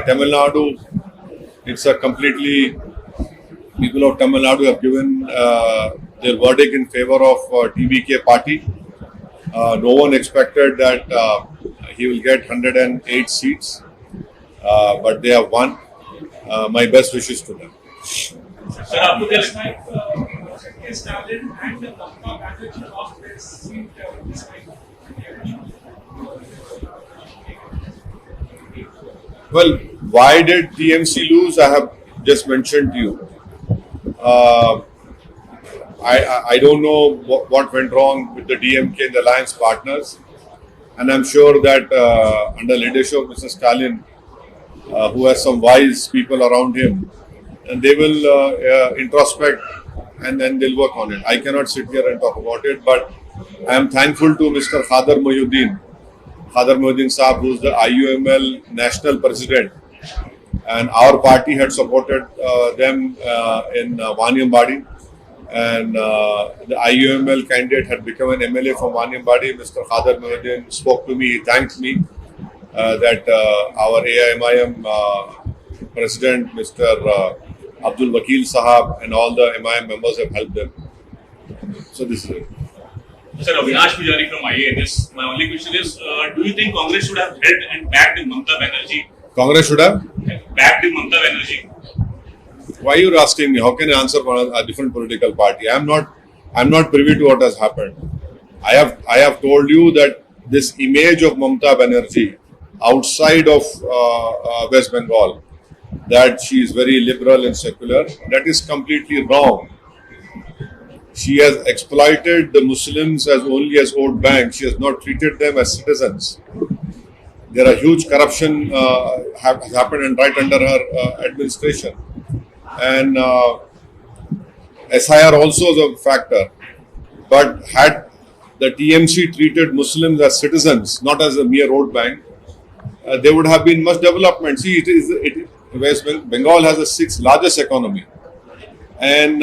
Tamil Nadu, it's a completely, people of Tamil Nadu have given their verdict in favor of TVK party. No one expected that he will get 108 seats, but they have won. My best wishes to them. Sir, आपको क्या लगता है Stalin and Mamata Banerjee lost their seat this time? Well, why did TMC lose? I have just mentioned to you. I don't know what went wrong with the DMK and the alliance partners, and I'm sure that under leadership of Mr. Stalin, who has some wise people around him, and they will introspect and then they'll work on it. I cannot sit here and talk about it, but I am thankful to Mr. Khadar Mohyuddin Saab, who is the IUML national president, and our party had supported them in Vaniambadi, and the IUML candidate had become an MLA from Vaniambadi. Mr. Khadar Mohyuddin spoke to me, he thanked me that our AIMIM president, Mr. Abdul Wakil Sahab, and all the MIM members have helped them. So this is it. Sir, Avinash Pujari from IANS. My only question is, do you think Congress should have led and backed Mamata Banerjee? Congress should have? Backed Mamata Banerjee. Why are you asking me? How can I answer for a different political party? I'm not privy to what has happened. I have told you that this image of Mamata Banerjee outside of West Bengal, that she is very liberal and secular, that is completely wrong. She has exploited the Muslims as only as vote bank. She has not treated them as citizens. There are huge corruption has happened and right under her administration. And SIR also is a factor. But had the TMC treated Muslims as citizens, not as a mere vote bank, there would have been much development. See, West Bengal has the 6th largest economy. And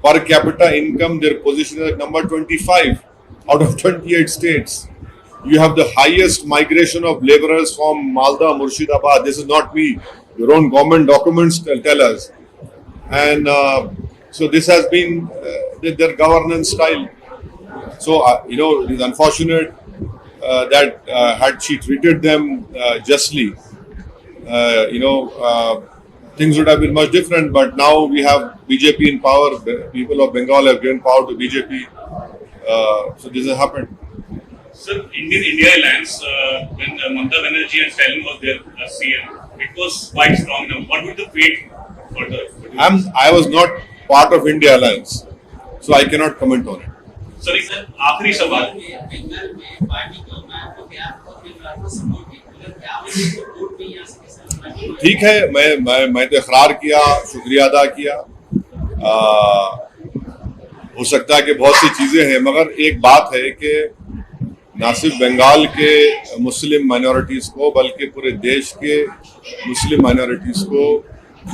per capita income, their position is at number 25 out of 28 states. You have the highest migration of laborers from Malda, Murshidabad. This is not me. Your own government documents tell us. And so this has been their governance style. So, it is unfortunate that had she treated them justly, things would have been much different, but now we have BJP in power. The people of Bengal have given power to BJP. So this has happened. Sir, India Alliance, when Mamata Banerjee and Stalin was there as CM, it was quite strong. Now, what would the fate for the... I was not part of India Alliance, so I cannot comment on it. Sir, आखिरी सवाल. ठीक है, मैं तो इकरार किया, शुक्रिया अदा किया. हो सकता है कि बहुत सी चीजें हैं, मगर एक बात है कि ना सिर्फ बंगाल के मुस्लिम माइनॉरिटीज को बल्कि पूरे देश के मुस्लिम माइनॉरिटीज को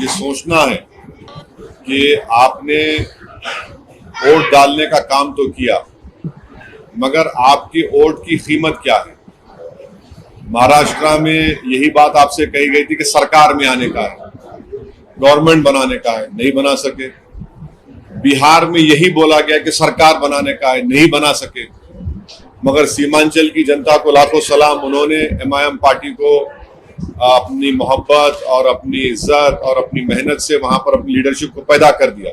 ये सोचना है कि आपने वोट डालने का काम तो किया, मगर आपकी वोट की कीमत क्या है. महाराष्ट्र में यही बात आपसे कही गई थी कि सरकार में आने का है, गवर्नमेंट बनाने का है, नहीं बना सके. बिहार में यही बोला गया कि सरकार बनाने का है, नहीं बना सके. मगर सीमांचल की जनता को लाखों सलाम, उन्होंने एमआईएम पार्टी को अपनी मोहब्बत और अपनी इज्जत और अपनी मेहनत से वहां पर अपनी लीडरशिप को पैदा कर दिया.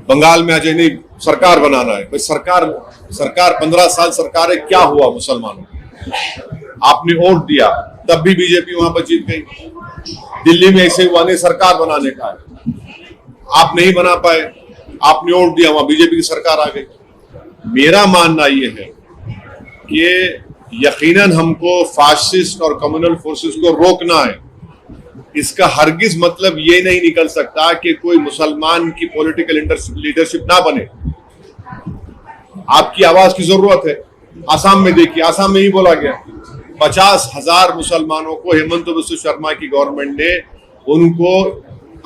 बंगाल में अजय नहीं, सरकार बनाना है. सरकार 15 साल सरकार है, क्या हुआ मुसलमानों? आपने वोट दिया, तब भी बीजेपी वहां पर जीत गई. दिल्ली में ऐसे हुआ, नहीं सरकार बनाने का है, आप नहीं बना पाए, आपने वोट दिया, वहां बीजेपी की सरकार आ गई. मेरा मानना यह है कि यकीनन हमको फासिस्ट और कम्युनल फोर्सेस को रोकना है. इसका हरगिज मतलब ये नहीं निकल सकता कि कोई मुसलमान की पॉलिटिकल लीडरशिप ना बने. आपकी आवाज की जरूरत है. आसाम में देखिए, आसाम में ही बोला गया 50,000 मुसलमानों को हेमंत बिस्व शर्मा की गवर्नमेंट ने उनको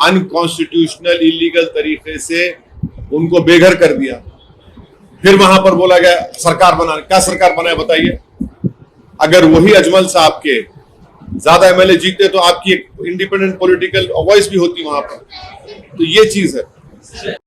अनकॉन्स्टिट्यूशनल इलीगल तरीके से उनको बेघर कर दिया. फिर वहां पर बोला गया सरकार बनाने. क्या सरकार बनाए बताइए? अगर वही अजमल साहब के ज्यादा एमएलए जीते तो आपकी एक इंडिपेंडेंट पॉलिटिकल वॉइस भी होती वहां पर। तो ये चीज है।